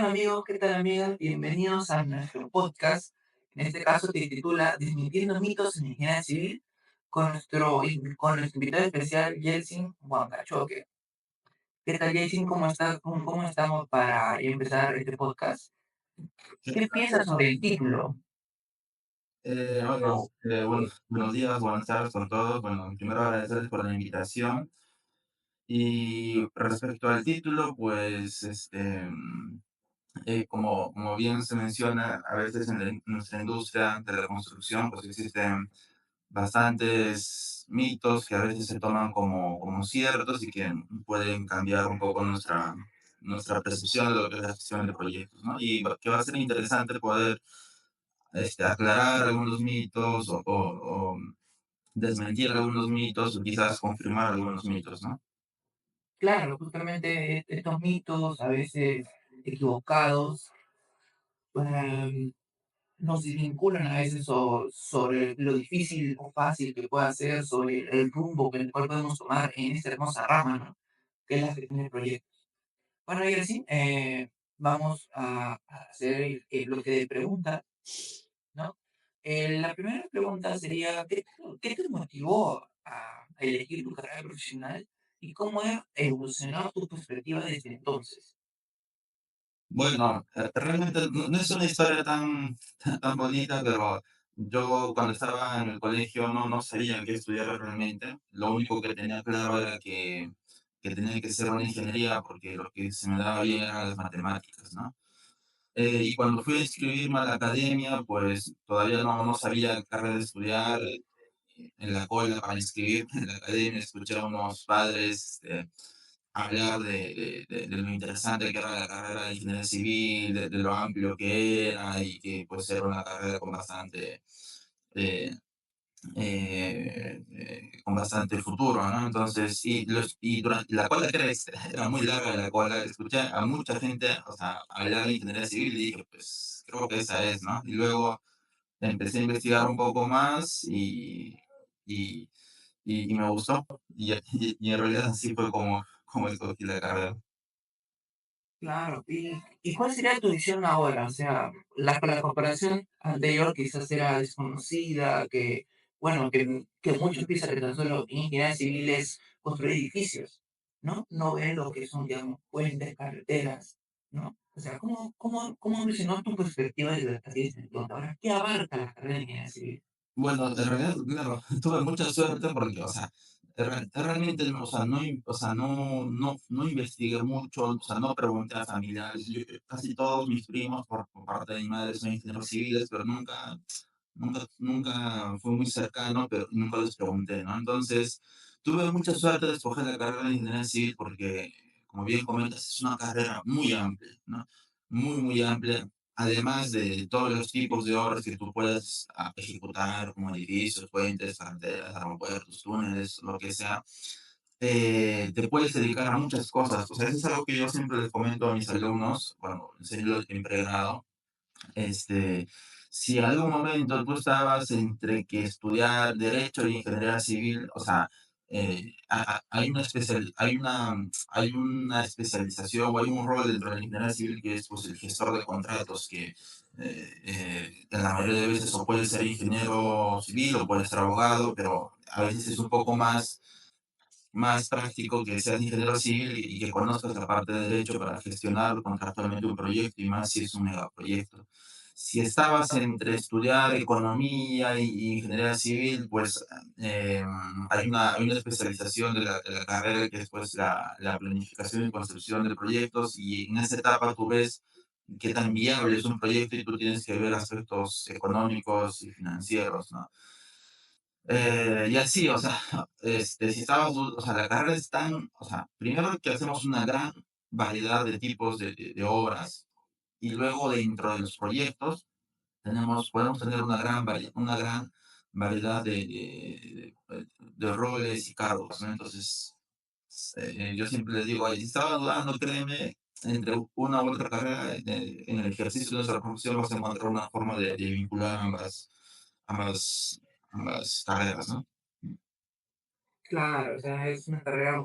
tal amigos? ¿Qué tal amigas? Bienvenidos a nuestro podcast. En este caso se titula Desmintiendo mitos en ingeniería civil con nuestro invitado especial Yeltsin Huancachoque. ¿Qué tal Yeltsin? ¿Cómo estás? ¿Cómo estamos para empezar este podcast? ¿Qué piensas sobre el título? Hola, buenos días, buenas tardes con todos. Bueno, primero agradecerles por la invitación. Y respecto al título, pues, como bien se menciona, a veces en nuestra industria de la construcción, pues existen bastantes mitos que a veces se toman como ciertos y que pueden cambiar un poco nuestra percepción de lo que es la gestión de proyectos, ¿no? Y que va a ser interesante poder aclarar algunos mitos o desmentir algunos mitos o quizás confirmar algunos mitos, ¿no? Claro, justamente estos mitos, a veces equivocados, em, nos desvinculan a veces sobre lo difícil o fácil que pueda ser, sobre el rumbo que el cual podemos tomar en esta hermosa rama, ¿no? Que es la gestión de proyectos. Bueno, y así vamos a hacer el bloque de preguntas, ¿no? La primera pregunta sería, ¿qué te motivó a elegir tu carrera profesional y cómo ha evolucionado tu perspectiva desde entonces? Bueno, realmente no es una historia tan bonita, pero yo cuando estaba en el colegio no sabía qué estudiar realmente. Lo único que tenía claro era que tenía que ser una ingeniería porque lo que se me daba bien eran las matemáticas, ¿no? Y cuando fui a inscribirme a la academia, pues todavía no sabía qué carrera estudiar. En la cola para inscribirme en la academia, escuché a unos padres hablar de lo interesante que era la carrera de ingeniería civil, de lo amplio que era y que pues era una carrera eh, con bastante futuro, ¿no? Entonces, y durante la cola que era, era muy larga la cola, escuché a mucha gente, o sea, hablar de ingeniería civil y dije, pues creo que esa es, ¿no? Y luego empecé a investigar un poco más y, y me gustó. Y en realidad así fue como escogí la carrera. Claro, ¿y cuál sería tu visión ahora? O sea, la comparación anterior quizás era desconocida, que, bueno, que muchos piensan que tan solo ingeniería civil es construir edificios, ¿no? No ven lo que son, digamos, puentes, carreteras, ¿no? O sea, ¿cómo evolucionó tu perspectiva desde la carrera desde entonces? Ahora, ¿qué abarca la carrera de ingeniería civil? Bueno, en realidad, claro, tuve mucha suerte porque, o sea, realmente, o sea, no investigué mucho, o sea, no pregunté a familiares. Casi todos mis primos, por parte de mi madre, son ingenieros civiles, pero nunca fue muy cercano, pero nunca les pregunté, ¿no? Entonces, tuve mucha suerte de escoger la carrera de ingeniería civil porque, como bien comentas, es una carrera muy amplia, ¿no? Muy amplia, además de todos los tipos de obras que tú puedas ejecutar, como edificios, puentes, carreteras, aeropuertos, túneles, lo que sea. Te puedes dedicar a muchas cosas. O sea, eso es algo que yo siempre les comento a mis alumnos cuando enseño en pregrado. Este, si en algún momento tú estabas entre que estudiar derecho y ingeniería civil, o sea, hay una especialización o hay un rol dentro de la ingeniería civil que es pues, el gestor de contratos, que en la mayoría de veces o puede ser ingeniero civil o puede ser abogado, pero a veces es un poco más práctico que seas ingeniero civil y que conozcas la parte de derecho para gestionar contractualmente un proyecto y más si es un megaproyecto. Si estabas entre estudiar economía y ingeniería civil, pues eh, hay una especialización de la carrera que es pues, la planificación y construcción de proyectos y en esa etapa tú ves qué tan viable es un proyecto y tú tienes que ver aspectos económicos y financieros, ¿no? Y así, o sea, si estabas, o sea, la carrera es tan, o sea, primero que hacemos una gran variedad de tipos de obras y luego dentro de los proyectos podemos tener una gran variedad de roles y cargos, ¿no? Entonces, yo siempre les digo, "Ay, si estaba dudando, créeme, entre una u otra carrera, en el ejercicio de nuestra profesión vas a encontrar una forma de vincular ambas, ambas carreras, ¿no?" Claro, o sea, es una carrera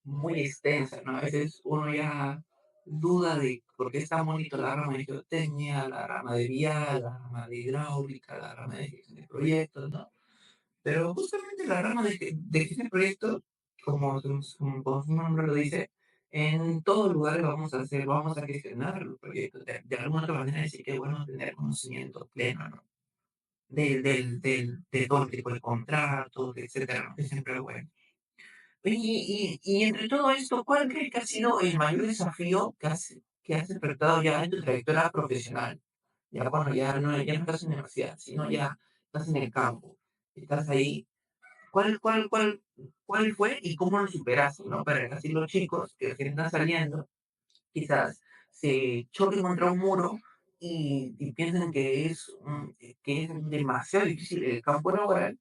muy extensa, ¿no? A veces uno ya duda de por qué está bonito la rama de geotecnia, la rama de vial, la rama de hidráulica, la rama de gestión de proyectos, ¿no? Pero justamente la rama de gestión de proyectos, como su nombre lo dice, en todos lugares vamos a gestionar los proyectos. De alguna otra manera sí que es bueno tener conocimiento pleno, ¿no? De todo tipo de contratos, etcétera, ¿no? Que siempre es bueno. Oye, y entre todo esto, ¿cuál crees que ha sido el mayor desafío que has enfrentado ya en tu trayectoria profesional? Ya cuando ya no estás en la universidad, sino ya estás en el campo, estás ahí. ¿Cuál fue y cómo lo superaste, no? Para que así los chicos que recién están saliendo, quizás se choquen contra un muro y piensen que es demasiado difícil el campo laboral,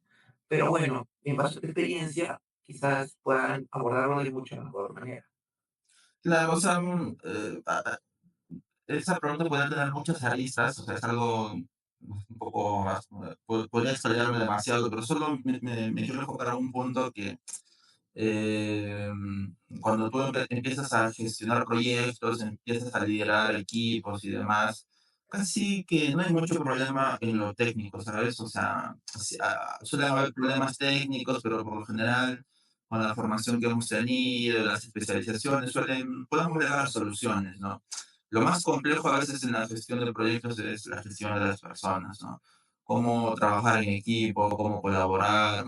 pero bueno, en base a tu experiencia, quizás puedan abordarlo de mucha mejor manera. Claro, o sea, esa pregunta puede tener muchas aristas, o sea, es algo un poco más, podría explayarme demasiado, pero solo me quiero enfocar a un punto que eh, cuando tú empiezas a gestionar proyectos, empiezas a liderar equipos y demás, casi que no hay mucho problema en lo técnico, ¿sabes? O sea, suelen haber problemas técnicos, pero por lo general, con la formación que hemos tenido, las especializaciones, podemos llegar a soluciones, ¿no? Lo más complejo a veces en la gestión de proyectos es la gestión de las personas, ¿no? Cómo trabajar en equipo, cómo colaborar,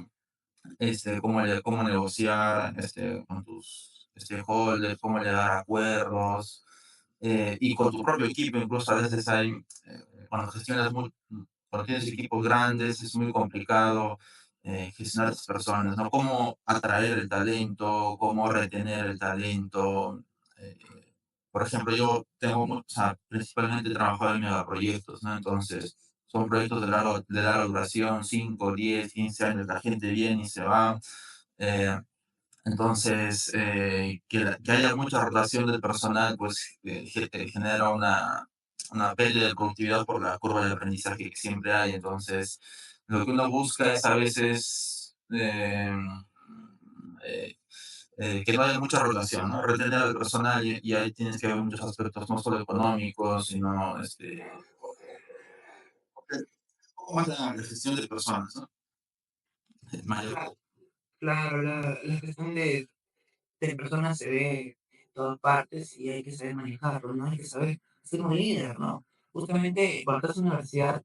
cómo negociar con tus stakeholders, cómo llegar a acuerdos, y con tu propio equipo, incluso a veces cuando cuando tienes equipos grandes, es muy complicado gestionar a estas personas, ¿no? Cómo atraer el talento, cómo retener el talento. eh, por ejemplo, yo o sea, principalmente he trabajado en megaproyectos, ¿no? Entonces, son proyectos de larga duración, 5 10 15 años, la gente viene y se va. eh, entonces, que haya mucha rotación del personal, pues genera una pérdida de productividad por la curva de aprendizaje que siempre hay. Entonces, lo que uno busca es a veces eh, que no haya mucha rotación, ¿no? Retener al personal y ahí tienes que ver muchos aspectos, no solo económicos, sino un poco más la gestión de personas, ¿no? Mayor. Claro, claro, la gestión de personas se ve en todas partes y hay que saber manejarlo, ¿no? Hay que saber ser un líder, ¿no? Justamente cuando estás en la universidad,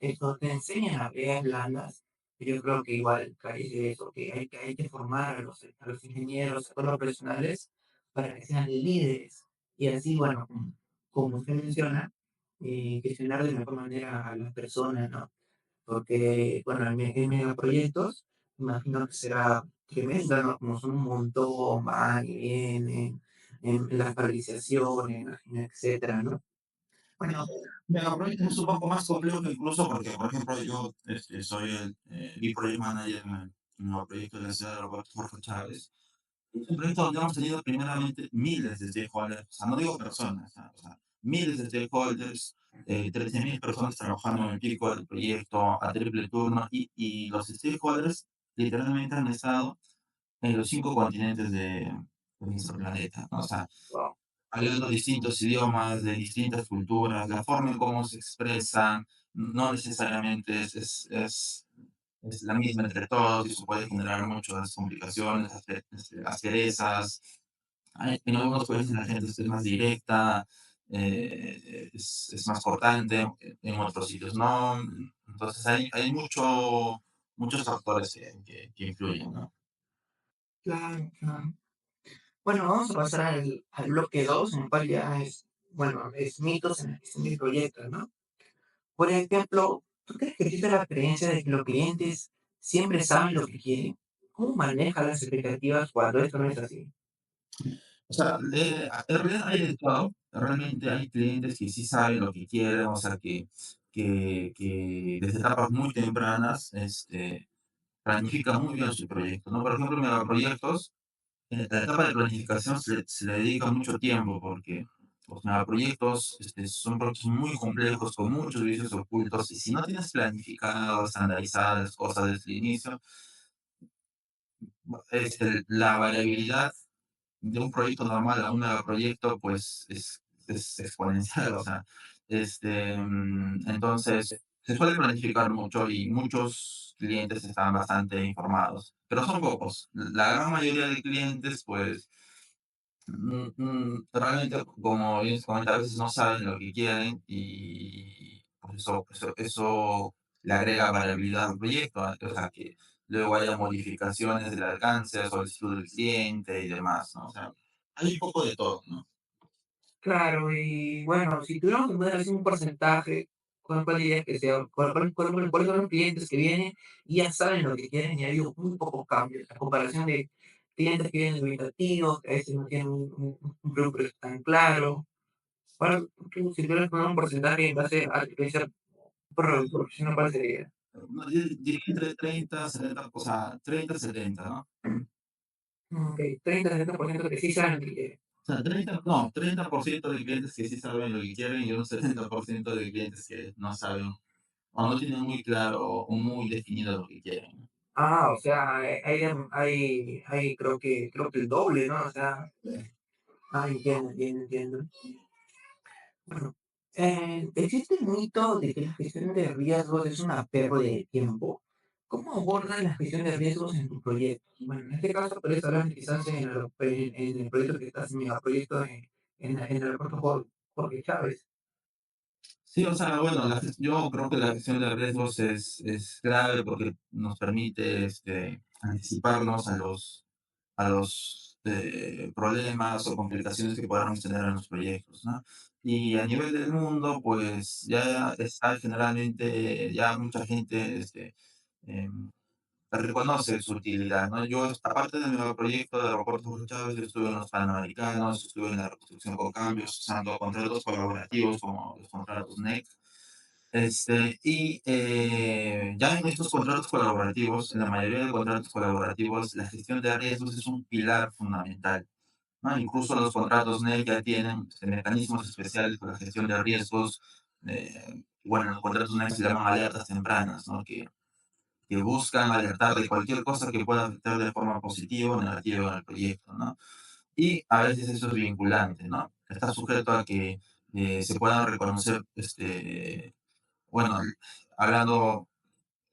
esto te enseñan habilidades blandas, y yo creo que igual cae de eso, que hay que formar a los ingenieros, a todos los profesionales, para que sean líderes, y así, bueno, como usted menciona, gestionar de mejor manera a las personas, ¿no? Porque, bueno, en megaproyectos, imagino que será tremendo, ¿no? Como son un montón, van y vienen, en las paralizaciones, imagino, etcétera, ¿no? Bueno, Megaproyectos es un poco más complejo incluso porque, por ejemplo, yo soy el Lead Project Manager en el proyecto de la ciudad de Roberto Jorge Chávez. Es un proyecto donde hemos tenido primeramente miles de stakeholders, o sea, no digo personas, o sea, miles de stakeholders, 13.000 personas trabajando en el pico del proyecto a triple turno y los stakeholders literalmente han estado en los 5 continentes de nuestro planeta, ¿no? O sea, Wow, hablando distintos idiomas, de distintas culturas, la forma en cómo se expresan no necesariamente es la misma entre todos y eso puede generar muchas complicaciones, asperezas. En algunos países la gente es más directa, es más cortante, en otros sitios no. Entonces hay muchos factores que influyen, ¿no? claro, claro. Bueno, vamos a pasar al bloque 2 en el cual ya es, bueno, es mitos en la gestión de proyectos, ¿no? Por ejemplo, ¿tú crees que existe la creencia de que los clientes siempre saben lo que quieren? ¿Cómo manejan las expectativas cuando esto no es así? O sea, en realidad hay de todo. Realmente hay clientes que sí saben lo que quieren, o sea, que desde etapas muy tempranas planifican muy bien su proyecto, ¿no? Por ejemplo, en megaproyectos, en la etapa de planificación se le dedica mucho tiempo porque los megaproyectos son proyectos muy complejos con muchos vicios ocultos y si no tienes planificado, estandarizado las cosas desde el inicio, la variabilidad de un proyecto normal a un megaproyecto, pues es exponencial, o sea, entonces se suele planificar mucho y muchos clientes están bastante informados, pero son pocos. La gran mayoría de clientes, pues, realmente, como bien se comenta, a veces no saben lo que quieren y pues eso le agrega variabilidad al proyecto, o sea, que luego haya modificaciones del alcance, a solicitud del cliente y demás, ¿no? O sea, hay un poco de todo, ¿no? Claro, y bueno, si tuviéramos que poner así un porcentaje, ¿cuál dirías que sea? ¿Cuáles son los clientes que vienen y ya saben lo que quieren y ha habido muy pocos cambios? A comparación de clientes que vienen dubitativos, que a veces no tienen un producto tan claro. ¿Cuál, si tuvieras que poner un porcentaje en base a que sea profesional, cuál sería? No, yo diría entre 30, 70, o sea, 30, 70, ¿no? Ok, 30-70% que sí saben lo que quieren. O sea, 30, no, 30% de clientes que sí saben lo que quieren y un 70% de clientes que no saben o no tienen muy claro o muy definido lo que quieren, ¿no? Ah, o sea, hay creo que el doble, ¿no? O sea, entiendo, entiendo, entiendo. Bueno, existe el mito de que la gestión de riesgos es una pérdida de tiempo. ¿Cómo abordas la gestión de riesgos en tu proyecto? Bueno, en este caso, puedes hablar quizás en el proyecto que estás, en el proyecto en el aeropuerto Jorge Chávez. Sí, o sea, bueno, yo creo que la gestión de riesgos es clave porque nos permite anticiparnos a los problemas o complicaciones que podamos tener en los proyectos, ¿no? Y a nivel del mundo, pues ya está generalmente, ya mucha gente em, reconoce su utilidad, ¿no? Yo, aparte de mi nuevo proyecto de aeropuertos Jorge Chávez, yo estuve en los Panamericanos, estuve en la reconstrucción con cambios, usando contratos colaborativos como los contratos NEC. Ya en estos contratos colaborativos, en la mayoría de contratos colaborativos, la gestión de riesgos es un pilar fundamental, ¿no? Incluso los contratos NEC ya tienen mecanismos especiales para la gestión de riesgos. Bueno, los contratos NEC se llaman alertas tempranas, ¿no? Que buscan alertar de cualquier cosa que pueda afectar de forma positiva o negativa en el proyecto, ¿no? Y a veces eso es vinculante, ¿no? Está sujeto a que se puedan reconocer, bueno, hablando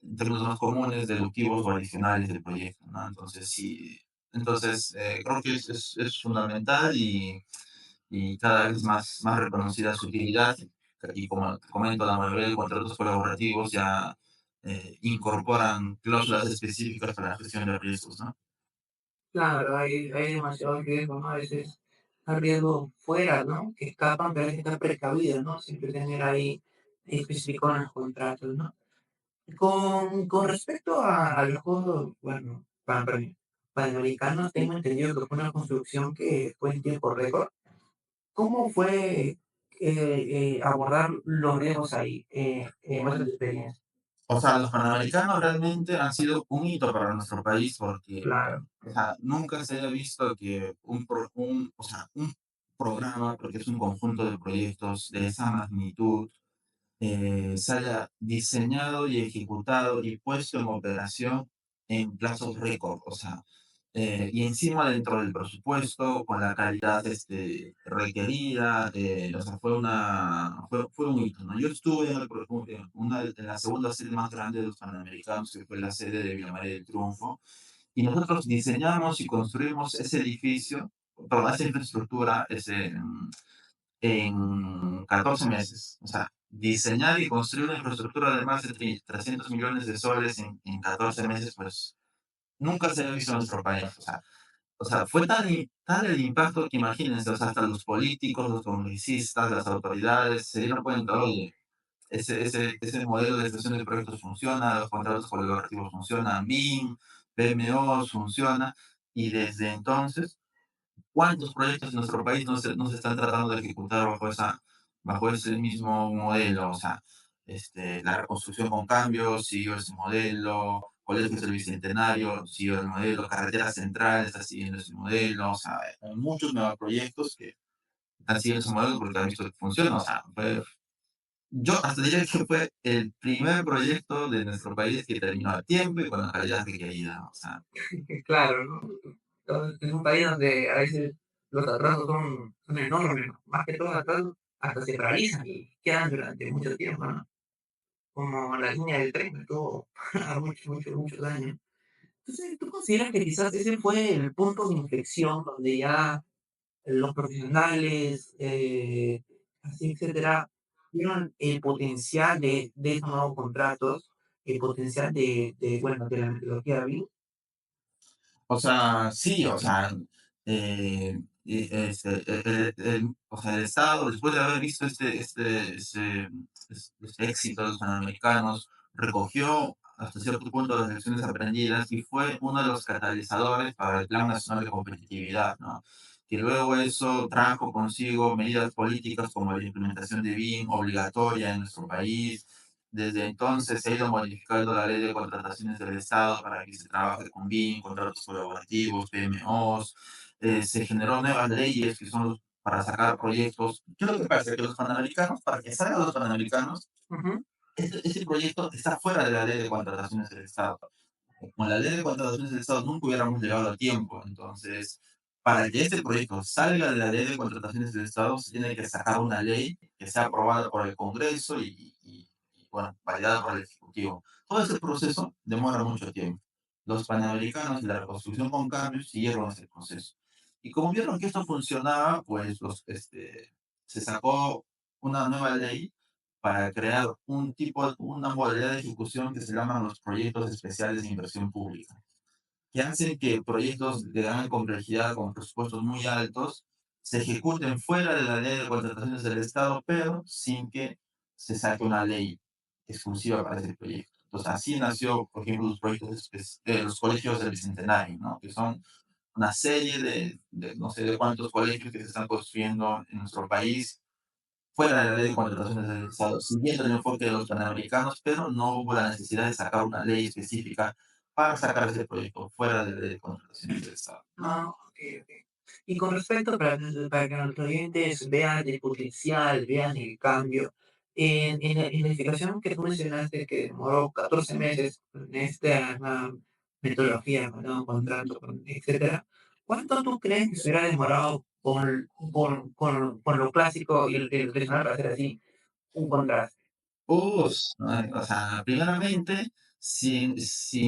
en términos más comunes, deductivos o adicionales del proyecto, ¿no? Entonces, sí, entonces creo que es fundamental y cada vez más reconocida su utilidad. Y como te comento, la mayoría de contratos colaborativos ya incorporan cláusulas específicas para la gestión de riesgos, ¿no? Claro, hay demasiado riesgo, ¿no? A veces hay riesgo fuera, ¿no? Que escapan, pero hay que estar precavido, ¿no? Siempre tener ahí especificado en los contratos, ¿no? Con respecto a los juegos, bueno, panamericanos, tengo entendido que fue una construcción que fue en tiempo récord. ¿Cómo fue abordar los riesgos ahí, en vuestra experiencia? O sea, los Panamericanos realmente han sido un hito para nuestro país porque, Claro, o sea, nunca se haya visto que o sea, un programa, porque es un conjunto de proyectos de esa magnitud, se haya diseñado y ejecutado y puesto en operación en plazos récord, o sea, y encima dentro del presupuesto, con la calidad requerida, o sea, fue un hito, ¿no? Yo estuve en la segunda sede más grande de los Panamericanos, que fue la sede de Villa María del Triunfo, y nosotros diseñamos y construimos ese edificio, toda esa infraestructura, en 14 meses. O sea, diseñar y construir una infraestructura de más de 300 millones de soles en 14 meses, pues nunca se había visto en nuestro país. O sea, fue tal el impacto que imagínense, o sea, hasta los políticos, los congresistas, las autoridades se dieron cuenta, oye, ese modelo de gestión de proyectos funciona, los contratos colaborativos funcionan, BIM, PMO funciona, y desde entonces ¿cuántos proyectos en nuestro país no se están tratando de ejecutar bajo ese mismo modelo? O sea, la reconstrucción con cambios siguió ese modelo, Colegio del Bicentenario siguió el modelo, Carretera Central está siguiendo ese modelo, o sea, hay muchos megaproyectos que están siguiendo ese modelo porque han visto que funciona. O sea, yo hasta diría que fue el primer proyecto de nuestro país que terminó a tiempo y con la calidad requerida. O sea, claro, ¿no? Entonces, es un país donde a veces los atrasos son enormes, ¿no? Más que todo atrasos hasta se paralizan y quedan durante mucho tiempo, ¿no? Como la línea del tren, que estuvo a muchos años. Entonces, ¿tú consideras que quizás ese fue el punto de inflexión donde ya los profesionales, así etcétera, vieron el potencial de esos nuevos contratos, el potencial bueno, de la metodología BIM? O sea, sí, o sea, o sea, el Estado, después de haber visto este éxito de los panamericanos, recogió hasta cierto punto las lecciones aprendidas y fue uno de los catalizadores para el Plan Nacional de Competitividad, ¿no? Que luego eso trajo consigo medidas políticas como la implementación de BIM obligatoria en nuestro país. Desde entonces se ha ido modificando la ley de contrataciones del Estado para que se trabaje con BIM, contratos colaborativos, PMOs. Se generó nuevas leyes que son para sacar proyectos. ¿Qué es lo que pasa? Que los panamericanos, para que salgan los panamericanos, Ujú. ese proyecto está fuera de la ley de contrataciones del Estado. Con la ley de contrataciones del Estado nunca hubiéramos llegado a tiempo. Entonces, para que este proyecto salga de la ley de contrataciones del Estado, se tiene que sacar una ley que sea aprobada por el Congreso y, bueno, validada por el Ejecutivo. Todo ese proceso demora mucho tiempo. Los panamericanos y la reconstrucción con cambios siguieron ese proceso. Y como vieron que esto funcionaba, pues se sacó una nueva ley para crear una modalidad de ejecución que se llaman los proyectos especiales de inversión pública, que hacen que proyectos de gran complejidad con presupuestos muy altos se ejecuten fuera de la ley de contrataciones del Estado, pero sin que se saque una ley exclusiva para ese proyecto. Entonces, así nació, por ejemplo, los colegios del Bicentenario, ¿no? Que son una serie de no sé de cuántos colegios que se están construyendo en nuestro país fuera de la ley de contrataciones del Estado, siguiendo el enfoque de los panamericanos, pero no hubo la necesidad de sacar una ley específica para sacar ese proyecto fuera de la ley de contrataciones del Estado. Ah, okey, okey. Y con respecto para que nuestros oyentes vean el potencial, vean el cambio, en la explicación que tú mencionaste que demoró 14 meses en esta metodología, con nuevo contrato, etcétera, ¿cuánto tú crees que se hubiera demorado con lo clásico y el tradicional para hacer así un contraste? O sea, primeramente, si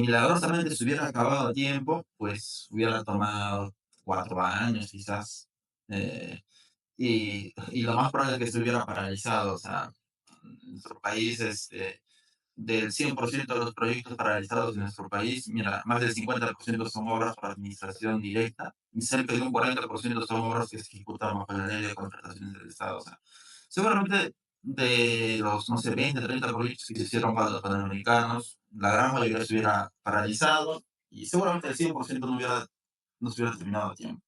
milagrosamente se hubiera acabado a tiempo, pues hubiera tomado 4 años quizás. eh, y lo más probable es que estuviera paralizado. O sea, nuestro país, del 100% de los proyectos paralizados en nuestro país, mira, más del 50% son obras por administración directa y cerca de un 40% son obras que se ejecutan bajo la ley de contrataciones del Estado. O sea, seguramente de los, no sé, 20, 30 proyectos que se hicieron para los panamericanos, la gran mayoría se hubiera paralizado y seguramente el 100% no se hubiera terminado a tiempo.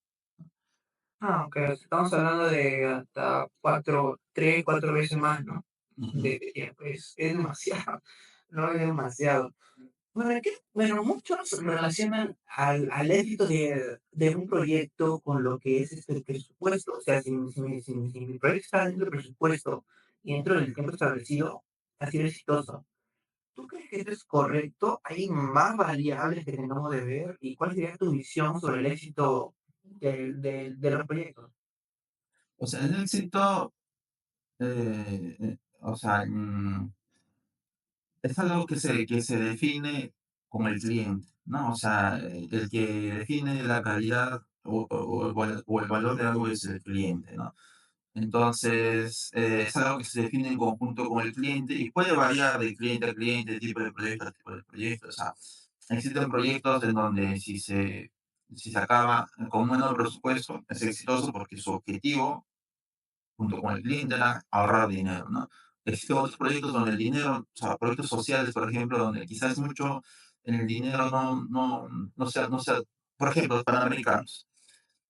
Ah, okey, estamos hablando de hasta 4 3 4 veces más, ¿no? Ujú. De tiempo, es demasiado, no, es demasiado. Bueno, muchos relacionan al éxito de un proyecto con lo que es, el presupuesto, o sea, si mi proyecto está dentro del presupuesto y dentro del tiempo establecido, ha sido exitoso. ¿Tú crees que esto es correcto? ¿Hay más variables que tenemos de ver? ¿Y cuál sería tu visión sobre el éxito de los proyectos? O sea, el éxito, o sea, es algo que se define con el cliente, ¿no? O sea, el que define la calidad o el valor de algo es el cliente, ¿no? Entonces, es algo que se define en conjunto con el cliente y puede variar de cliente a cliente, tipo de proyecto a tipo de proyecto. O sea, existen proyectos en donde si se acaba con un menor presupuesto, es exitoso porque su objetivo junto con el cliente era ahorrar dinero, ¿no? Existen otros proyectos donde el dinero, o sea, proyectos sociales, por ejemplo, donde quizás mucho en el dinero no sea, por ejemplo, los panamericanos.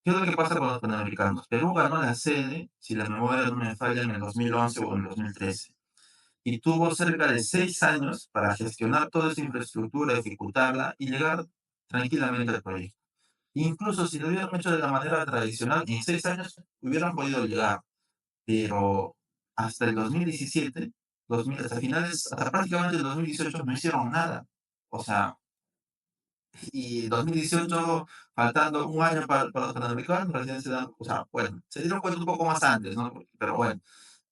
¿Qué es lo que pasa con los panamericanos? Perú ganó la sede, si la memoria no me falla, en el 2011 o en el 2013, y tuvo cerca de 6 años para gestionar toda esa infraestructura, ejecutarla y llegar tranquilamente al proyecto. Incluso si lo hubieran hecho de la manera tradicional, en 6 años hubieran podido llegar, pero hasta el 2017, hasta prácticamente el 2018 no hicieron nada. O sea, Y 2018, faltando un año para los Panamericanos, recién se dan, o sea, bueno, se dieron cuenta un poco más antes, ¿no? Pero bueno,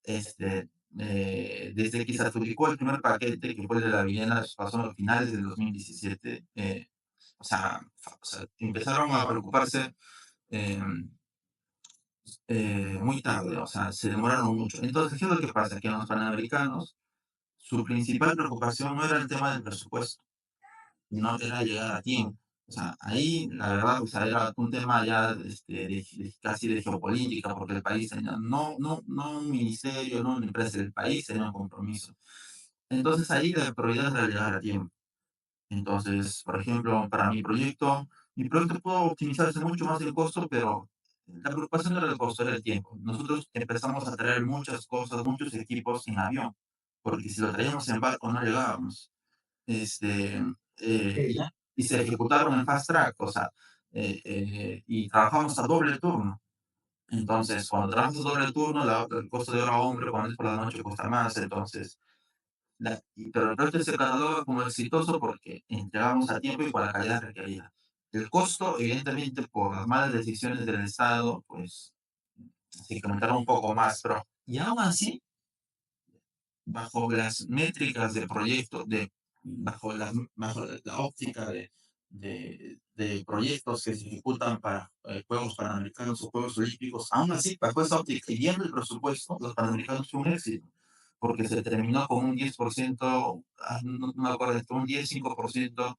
este, desde que se adjudicó el primer paquete, que fue el de la vivienda, pasó a finales del 2017, o sea, empezaron a preocuparse eh, muy tarde, o sea, se demoraron mucho. Entonces, ¿qué es lo que pasa? Que en los Panamericanos, su principal preocupación no era el tema del presupuesto, no era llegar a tiempo. O sea, ahí la verdad, o sea, era un tema ya casi de geopolítica, porque el país tenía, no un ministerio, no una empresa, el país tenía un compromiso. Entonces ahí la prioridad era llegar a tiempo. Entonces, por ejemplo, para mi proyecto pudo optimizarse mucho más el costo, pero la preocupación no era el costo, era el tiempo. Nosotros empezamos a traer muchas cosas, muchos equipos en avión, porque si lo traíamos en barco no llegábamos. Este, Sí. ya, y se ejecutaron en fast track, o sea, y trabajamos a doble turno. Entonces, cuando trabajas a doble turno, el costo de hora hombre, cuando es por la noche, cuesta más. Entonces, pero el proyecto se cataloga como exitoso porque entregamos a tiempo y con la calidad requerida. El costo, evidentemente, por las malas decisiones del Estado, pues se incrementaron un poco más, pero y aún así, bajo las métricas del proyecto, bajo la óptica de proyectos que se ejecutan para Juegos Panamericanos o Juegos Olímpicos, aún así, bajo esa óptica y viendo el presupuesto, los Panamericanos fue un éxito, porque se terminó con un 10%, no me acuerdo, un 10,5%,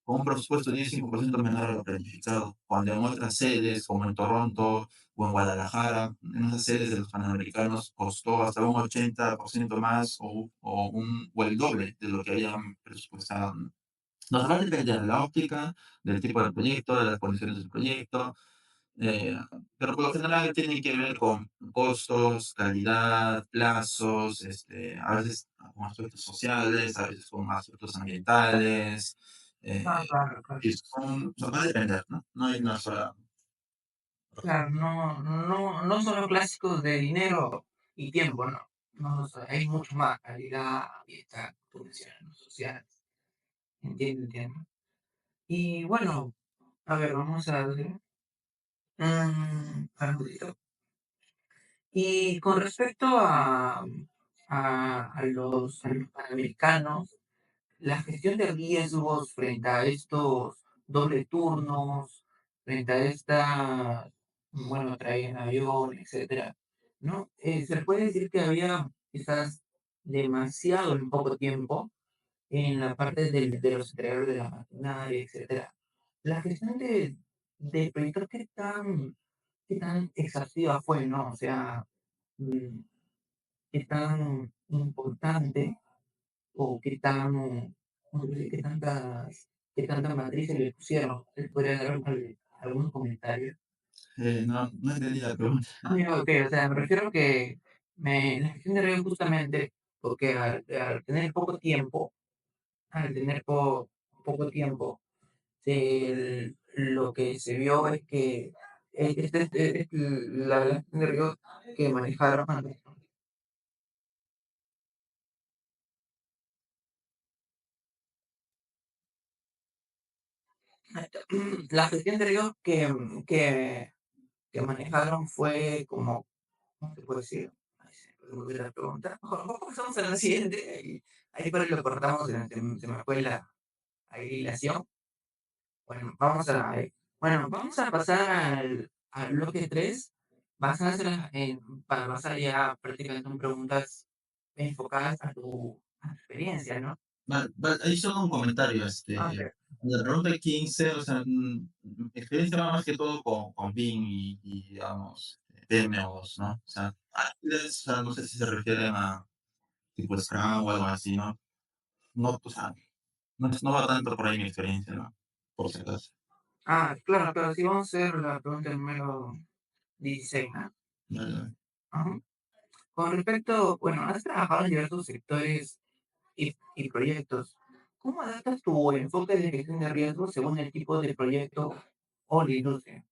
con un presupuesto de 10,5% menor a lo planificado, cuando en otras sedes, como en Toronto, o en Guadalajara, en esas sedes de los Panamericanos costó hasta un 80% más o el doble de lo que habían presupuestado. Nos va a depender de la óptica, del tipo de proyecto, de las condiciones del proyecto, eh, pero por lo general tienen que ver con costos, calidad, plazos, a veces con aspectos sociales, a veces con aspectos ambientales. Ah, eh, claro, claro. y o sea, va a depender, ¿no? No hay una sola. Claro, no son los clásicos de dinero y tiempo, no. No, o sea, hay mucho más calidad, ambiental, como mencionas, ¿no? Social. Entiendo, entiendo. Y bueno, a ver, vamos a ver. A ver, un poquito. Y con respecto a los panamericanos, la gestión de riesgos frente a estos doble turnos, frente a esta, bueno, traían avión, etcétera, ¿no? Se puede decir que había quizás demasiado en poco tiempo en la parte de los interiores de la maquinaria, etcétera. La gestión de proyectos, ¿qué tan exhaustiva fue, no? O sea, mm, ¿qué tan importante o qué tanta matrices le pusieron? ¿Les podría dar algún comentario? No entendí la pregunta. Ok, o sea, me refiero que la gestión de riesgo justamente porque al tener poco tiempo, al tener poco tiempo, lo que se vio es que la gestión de riesgo que manejaron la gestión de riesgo que manejaron fue como, ¿cómo se puede decir? Ay, se me olvidó la pregunta. Mejor pasamos a la siguiente. Ahí por ahí lo cortamos, se me fue ahí la hilación. Bueno, vamos a pasar al bloque 3. Para pasar ya prácticamente en preguntas enfocadas a tu experiencia, ¿no? Ahí solo un comentario. Ah, ok. La pregunta 15, o sea, mi experiencia va más que todo con BIM digamos, PMOs, ¿no? O sea, ágiles, o sea, no sé si se refieren a tipo Scrum o algo así, ¿no? No, o sea, no va tanto por ahí mi experiencia, ¿no? Por si acaso. Claro, pero si vamos a hacer la pregunta número 16, ¿no? Vale, vale. Ajá. Con respecto, bueno, has trabajado en diversos sectores y proyectos. ¿Cómo adaptas tu enfoque de gestión de riesgos según el tipo de proyecto o la industria?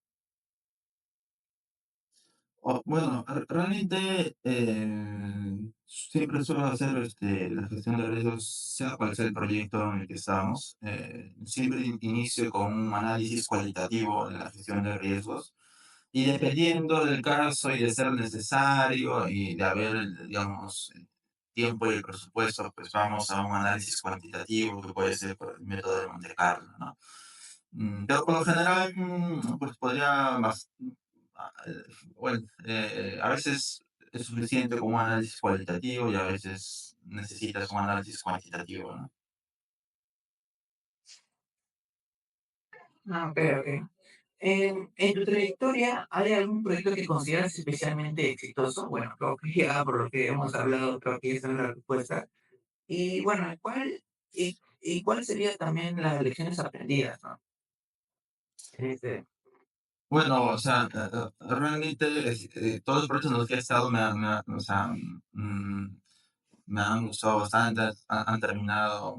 Bueno, realmente, siempre suelo hacer, la gestión de riesgos, sea cual sea el proyecto en el que estamos. Siempre inicio con un análisis cualitativo de la gestión de riesgos, y dependiendo del caso y de ser necesario y de haber, digamos, el tiempo y el presupuesto, pues vamos a un análisis cuantitativo que puede ser por el método de Monte Carlo, ¿no? Pero por lo general, pues podría ah, eh, bueno, a veces es suficiente con un análisis cualitativo y a veces necesitas un análisis cuantitativo, ¿no? Ah, ok, ok. En tu trayectoria, ¿hay algún proyecto que consideras especialmente exitoso? Bueno, creo que ya por lo que hemos hablado, creo que esa es la respuesta. Y bueno, ¿y cuáles serían también las lecciones aprendidas, ¿no? En este, Bueno, o sea, realmente todos los proyectos en los que he estado o sea, me han gustado bastante, han terminado,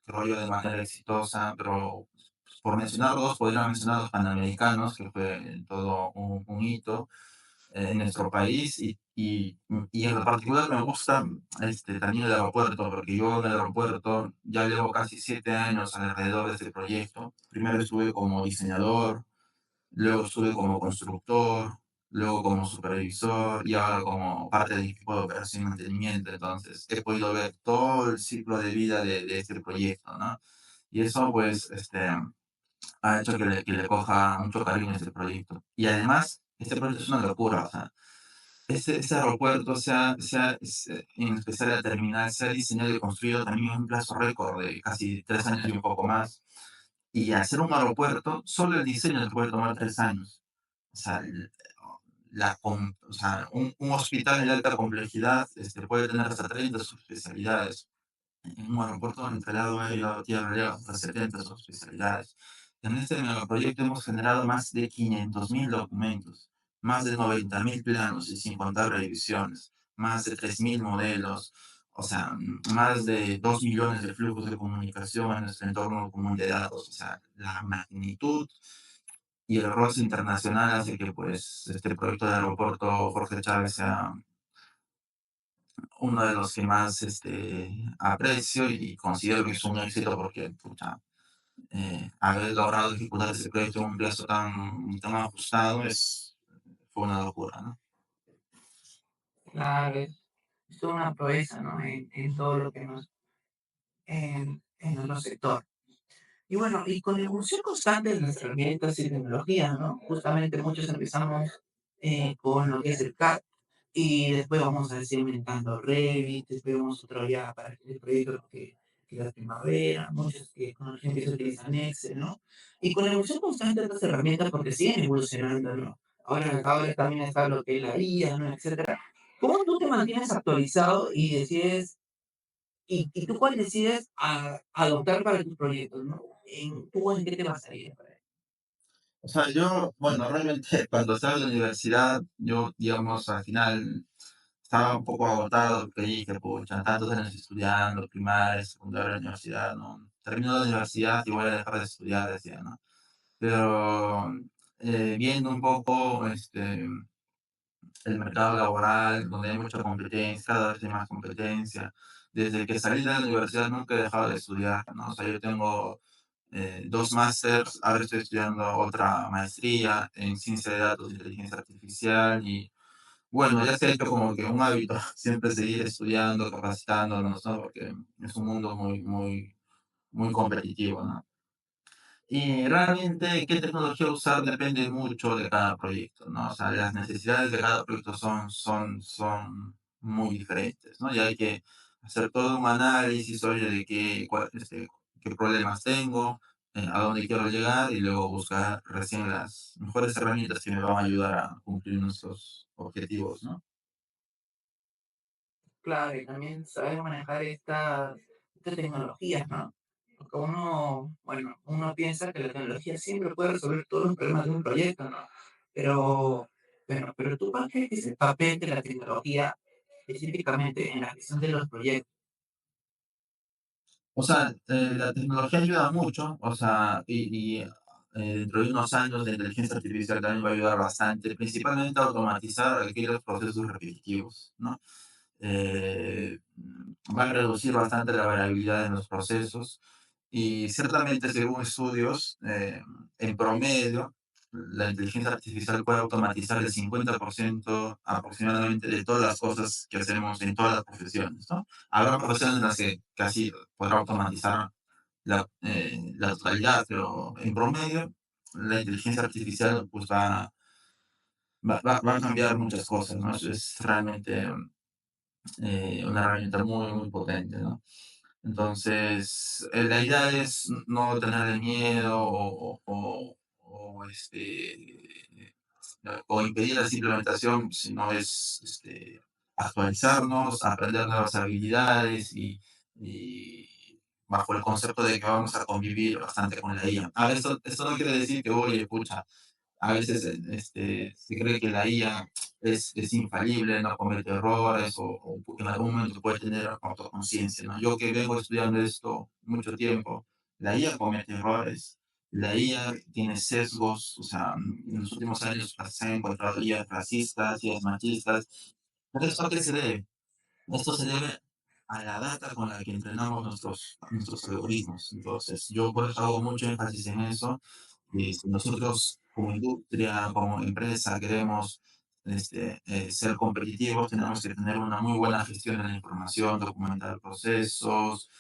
creo yo, de manera exitosa, pero pues, por mencionar dos, podría mencionar los Panamericanos, que fue todo un hito en nuestro país, y en lo particular me gusta también el aeropuerto, porque yo en el aeropuerto ya llevo casi 7 años alrededor de este proyecto. Primero estuve como diseñador, luego estuve como constructor, luego como supervisor y ahora como parte del equipo de operación y mantenimiento. Entonces, he podido ver todo el ciclo de vida de este proyecto, ¿no? Y eso, pues, ha hecho que le coja mucho cariño a este proyecto. Y además, este proyecto es una locura, o sea, ese aeropuerto, en especial la terminal, se ha diseñado y construido también en un plazo récord de casi 3 años y un poco más. Y hacer un aeropuerto, solo el diseño te puede tomar 3 años. O sea, o sea, un hospital de alta complejidad puede tener hasta 30 subespecialidades. En un aeropuerto entre lado aéreo y lado tierra llega hasta 70 subespecialidades. En este megaproyecto hemos generado más de 500.000 documentos, más de 90.000 planos y sin contar revisiones, más de 3.000 modelos, o sea, más de 2 millones de flujos de comunicación en nuestro entorno común de datos. O sea, la magnitud y el roce internacional hace que pues, este proyecto de aeropuerto Jorge Chávez sea uno de los que más aprecio y considero que es un éxito porque pucha, haber logrado ejecutar ese proyecto en un plazo tan ajustado fue una locura, ¿no? claro, es toda una proeza, ¿no? En todo lo que en nuestro sector. Y bueno, y con la evolución constante de las herramientas y tecnologías, ¿no? Justamente muchos empezamos con lo que es el CAD y después vamos a decir inventando Revit, después vamos otro ya para el proyecto que la primavera, muchos que con la gente que se utilizan Excel, ¿no? Y con la evolución constante de estas herramientas, porque siguen evolucionando, ¿no? Ahora también está lo que es la IA, ¿no? Etcétera. ¿Cómo tú te mantienes actualizado y decides y tú cuál decides adoptar para tus proyectos, ¿no? ¿Tú en qué te basarías para eso? O sea, yo, bueno, realmente cuando estaba en la universidad, yo, digamos, al final estaba un poco agotado porque dije, pucha, tantos años estudiando, primaria, secundaria, universidad, ¿no? Termino la universidad y voy a dejar de estudiar, decía, ¿no? Pero viendo un poco el mercado laboral, donde hay mucha competencia, cada vez hay más competencia. Desde que salí de la universidad nunca he dejado de estudiar, ¿no? O sea, yo tengo 2 másters, ahora estoy estudiando otra maestría en ciencia de datos e inteligencia artificial y bueno, ya se ha hecho como que un hábito siempre seguir estudiando, capacitándonos, ¿no? Porque es un mundo muy competitivo, ¿no? Y realmente qué tecnología usar depende mucho de cada proyecto, ¿no? O sea, las necesidades de cada proyecto son muy diferentes, ¿no? Y hay que hacer todo un análisis, oye, de qué problemas tengo, a dónde quiero llegar y luego buscar recién las mejores herramientas que me van a ayudar a cumplir nuestros objetivos, ¿no? Claro, y también saber manejar estas tecnologías, ¿no? Porque bueno, uno piensa que la tecnología siempre puede resolver todos los problemas de un proyecto, ¿no? Pero, pero tú, ¿cuál crees que es el papel de la tecnología específicamente en la gestión de los proyectos? O sea, la tecnología ayuda mucho, o sea, dentro de unos años la inteligencia artificial también va a ayudar bastante, principalmente a automatizar aquellos procesos repetitivos, ¿no? Va a reducir bastante la variabilidad en los procesos y ciertamente según estudios, en promedio, la inteligencia artificial puede automatizar el 50% aproximadamente de todas las cosas que hacemos en todas las profesiones, ¿no? Habrá profesiones en las que casi podrá automatizar la totalidad, pero en promedio la inteligencia artificial pues va a cambiar muchas cosas, ¿no? Es realmente una herramienta muy, muy potente, ¿no? Entonces, la idea es no tenerle miedo o impedir la implementación, sino es actualizarnos, aprender nuevas habilidades y bajo el concepto de que vamos a convivir bastante con la IA. Ahora, esto no quiere decir que, oye, pucha, a veces se cree que la IA es infalible, no comete errores o en algún momento puede tener autoconciencia, ¿no? Yo que vengo estudiando esto mucho tiempo, la IA comete errores, la IA tiene sesgos, o sea, en los últimos años se han encontrado IAs racistas, IAs machistas. ¿Pero esto a qué se debe? Esto se debe a la data con la que entrenamos nuestros algoritmos. Entonces, yo por eso hago mucho énfasis en eso. Y si nosotros como industria, como empresa, queremos ser competitivos, tenemos que tener una muy buena gestión de la información, documentar procesos,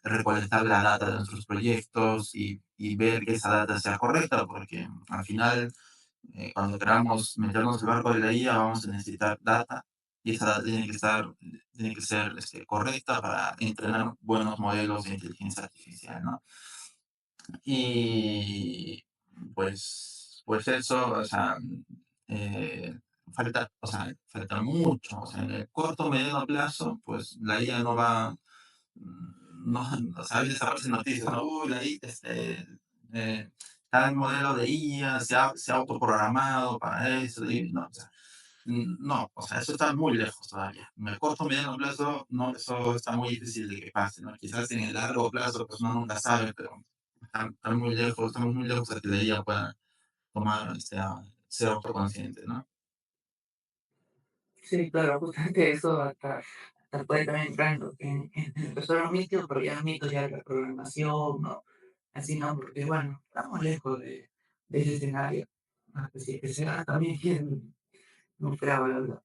recolectar la data de nuestros proyectos y ver que esa data sea correcta, porque al final cuando queramos meternos al barco de la IA, vamos a necesitar data y esa data tiene que ser correcta para entrenar buenos modelos de inteligencia artificial, ¿no? Y pues eso, o sea, eh, falta mucho, o sea, en el corto, mediano plazo, pues la IA no va, no, o sea, a veces aparecen noticias, ¿no? Uy, la IA, tal modelo de IA se ha autoprogramado para eso, y no, o sea, no, o sea, eso está muy lejos todavía. En el corto, mediano plazo, no, eso está muy difícil de que pase, ¿no? Quizás en el largo plazo, pues uno nunca sabe, pero está muy lejos, estamos muy lejos de que la IA pueda tomar, ser autoconsciente, ¿no? Sí, claro, justamente eso hasta puede también entrar en resolver mitos, pero ya mitos ya de la programación, ¿no? Así no, porque bueno, estamos lejos de ese escenario. Así que sea también no creo, la verdad.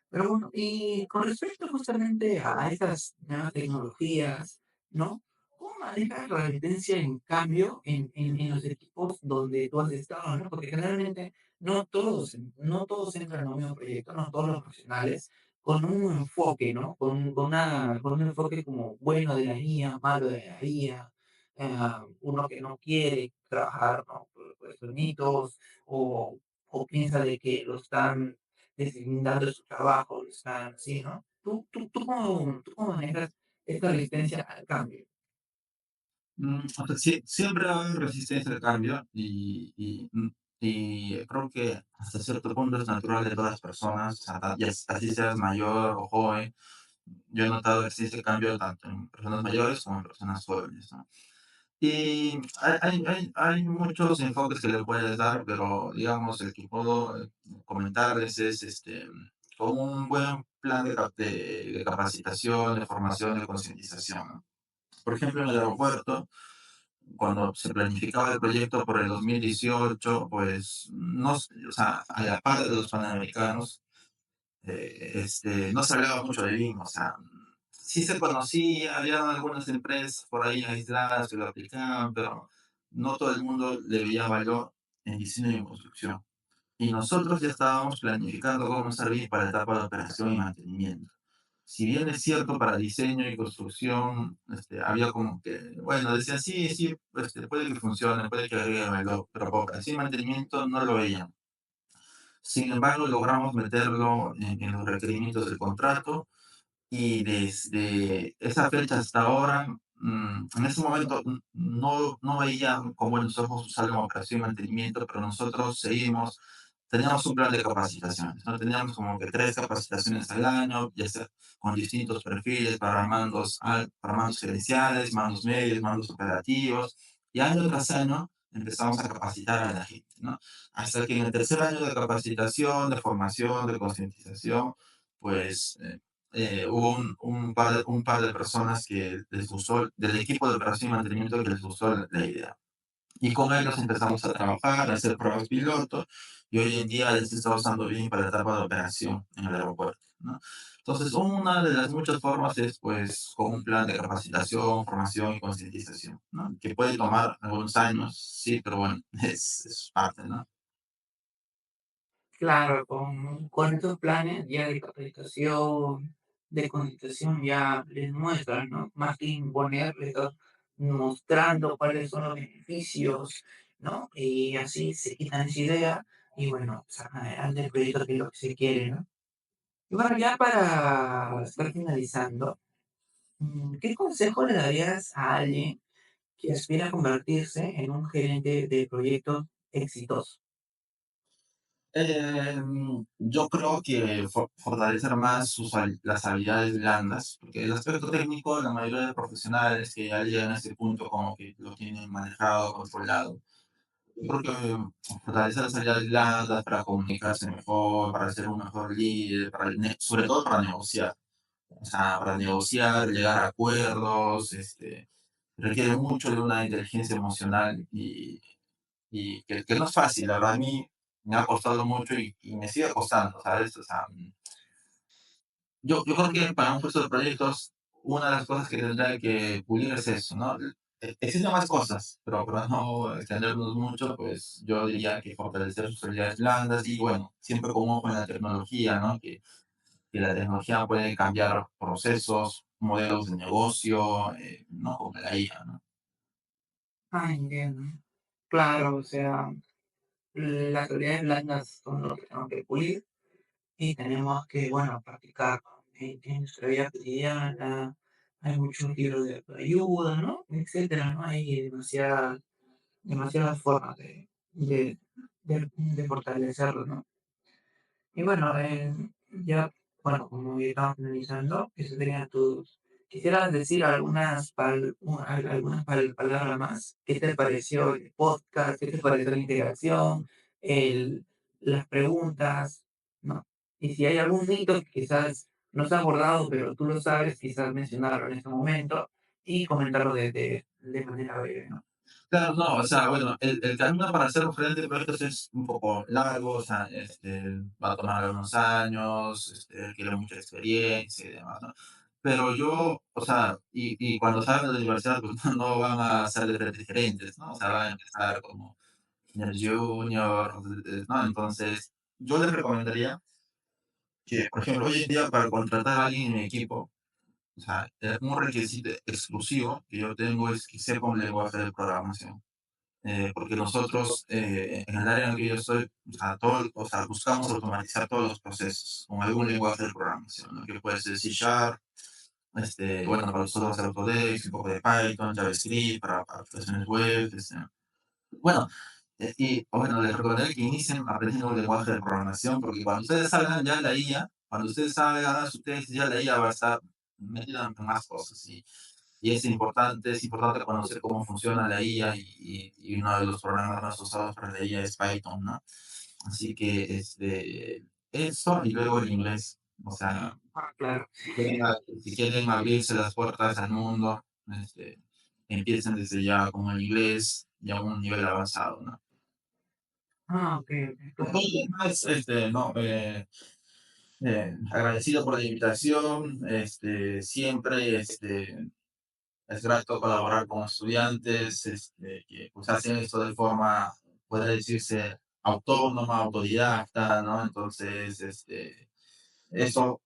Pero bueno, y con respecto justamente a estas nuevas tecnologías, ¿no? ¿Cómo manejas la resistencia en cambio en los equipos donde tú has estado, ¿no? Porque generalmente no todos entran en un mismo proyecto, no todos los profesionales, con un enfoque, ¿no? Con un enfoque como bueno de la IA, malo de la IA, uno que no quiere trabajar, ¿no? Por estos mitos, o piensa de que lo están deslindando de su trabajo, lo están así, ¿no? ¿Tú cómo manejas esta resistencia al cambio? O sea, siempre va a haber resistencia al cambio y creo que hasta cierto punto es natural de todas las personas, o sea, así seas mayor o joven. Yo he notado que existe cambio tanto en personas mayores como en personas jóvenes, ¿no? Y hay muchos enfoques que le puedes dar, pero digamos, el que puedo comentarles es con un buen plan de capacitación, de formación, de concientización, ¿no? Por ejemplo, en el aeropuerto, cuando se planificaba el proyecto por el 2018, pues no, o sea, a la par de los panamericanos, no se hablaba mucho de BIM, o sea, sí se conocía, había algunas empresas por ahí aisladas que lo aplicaban, pero no todo el mundo le veía valor en diseño y en construcción. Y nosotros ya estábamos planificando cómo usar BIM para la etapa de operación y mantenimiento. Si bien es cierto, para diseño y construcción, había como que, bueno, decían, sí, sí, puede que funcione, puede que agregue valor, pero para operación y mantenimiento no lo veían. Sin embargo, logramos meterlo en los requerimientos del contrato y desde esa fecha hasta ahora, en ese momento no veía con buenos ojos usar como operación y mantenimiento, pero nosotros teníamos un plan de capacitaciones, ¿no? Teníamos como que 3 capacitaciones al año, ya sea con distintos perfiles para mandos gerenciales, mandos medios, mandos operativos, y año tras año empezamos a capacitar a la gente, ¿no? Hasta que en el tercer año de capacitación, de formación, de concientización, pues hubo un par de personas que les gustó, del equipo de operación y mantenimiento, que les gustó la idea. Y con ellos empezamos a trabajar, a hacer pruebas piloto, y hoy en día ya se está usando bien para la etapa de operación en el aeropuerto, ¿no? Entonces, una de las muchas formas es, pues, con un plan de capacitación, formación y concientización, ¿no? Que puede tomar algunos años, sí, pero bueno, es parte, ¿no? Claro, con estos planes ya de capacitación, de concientización, ya les muestran, ¿no? Más que imponerles, estás mostrando cuáles son los beneficios, ¿no? Y así se quitan esa idea y bueno, sacan adelante el proyecto que es lo que se quiere, ¿no? Y bueno, ya para estar finalizando, ¿qué consejo le darías a alguien que aspira a convertirse en un gerente de proyectos exitoso? Yo creo que fortalecer más las habilidades blandas, porque el aspecto técnico, la mayoría de profesionales que ya llegan a ese punto como que lo tienen manejado, controlado. Yo creo que fortalecer las habilidades blandas para comunicarse mejor, para ser un mejor líder, sobre todo para negociar. O sea, para negociar, llegar a acuerdos, requiere mucho de una inteligencia emocional y que no es fácil. La verdad, a mí me ha costado mucho y me sigue costando, ¿sabes? O sea, yo creo que para un puesto de proyectos, una de las cosas que tendrá que pulir es eso, ¿no? Existen más cosas, pero para no extendernos mucho, pues yo diría que fortalecer sus habilidades blandas y bueno, siempre con ojo en la tecnología, ¿no? Que la tecnología puede cambiar procesos, modelos de negocio, ¿no? Como la IA, ¿no? Ah, entiendo. Claro, o sea, las habilidades blandas son lo que tenemos que pulir y tenemos que, bueno, practicar en nuestra vida cotidiana. Hay muchos libros de ayuda, ¿no? Etcétera, ¿no? Hay demasiadas formas de fortalecerlo, ¿no? Y bueno, ya, bueno, como ya estamos finalizando, eso serían tus... Quisieras decir algunas palabras más. ¿Qué te pareció el podcast? ¿Qué te pareció la integración? El, las preguntas, ¿no? Y si hay algún mito que quizás no se ha abordado, pero tú lo sabes, quizás mencionarlo en este momento y comentarlo de manera breve, ¿no? Claro, no, o sea, bueno, el camino para hacer un frente de proyectos es un poco largo, o sea, va a tomar algunos años, requiere mucha experiencia y demás, ¿no? Pero yo, o sea, y cuando salgan de la universidad, pues no van a ser de frentes diferentes, ¿no? O sea, van a empezar como junior, ¿no? Entonces, yo les recomendaría que, por ejemplo, hoy en día para contratar a alguien en mi equipo, o sea, un requisito exclusivo que yo tengo es que sepa un lenguaje de programación. Porque nosotros, en el área en la que yo estoy, o sea, buscamos automatizar todos los procesos con algún lenguaje de programación, ¿no? Que puede ser C Sharp, bueno, para nosotros hacer Autodesk, un poco de Python, JavaScript, para aplicaciones web, bueno, bueno, les recomendaría que inicien aprendiendo un lenguaje de programación, porque cuando ustedes salgan ya la IA, cuando ustedes salgan su tesis, ya la IA va a estar metida en más cosas, y es importante conocer cómo funciona la IA y uno de los programas más usados para la IA es Python, ¿no? Así que eso y luego el inglés. O sea, Ah, claro. si quieren abrirse las puertas al mundo, este, empiecen desde ya con el inglés y a un nivel avanzado, ¿no? Ah, ok, ok, Por todo claro. lo demás, no, agradecido por la invitación, siempre, es grato colaborar con estudiantes que pues, hacen esto de forma, puede decirse, autónoma, autodidacta, ¿no? Entonces, eso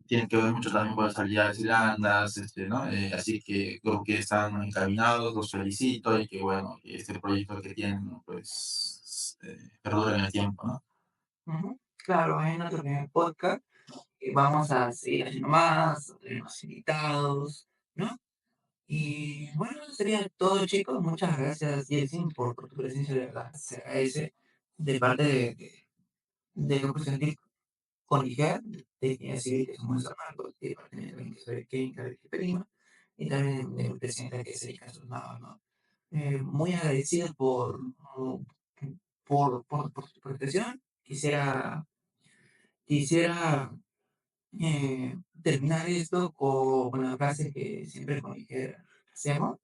tiene que ver mucho también con las habilidades blandas, ¿no? Así que creo que están encaminados, los felicito y que, bueno, que este proyecto que tienen, pues, perdure en el tiempo, ¿no? Ujú. Claro, en otro primer podcast vamos a seguir haciendo más, tenemos invitados, ¿no? Y bueno, eso sería todo, chicos. Muchas gracias, Jelsin, por tu presencia, de verdad. Se agradece de parte de Grupo Científico con IGER, de Ingeniería Civil, que somos San Marcos, y de parte de la Química de Perima, y también del presidente que se dedica a sus nada, ¿no? muy agradecido por tu prestación. Quisiera terminar esto con la frase que siempre hacemos,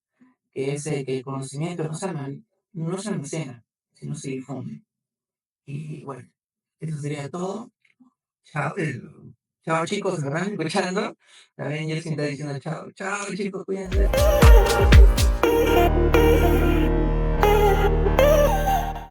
que es que el conocimiento no se almacena, sino se difunde. Y bueno, eso sería todo. Chao, chao chicos, ¿me están escuchando? También Jelsin está diciendo chao, chao chicos, cuídense.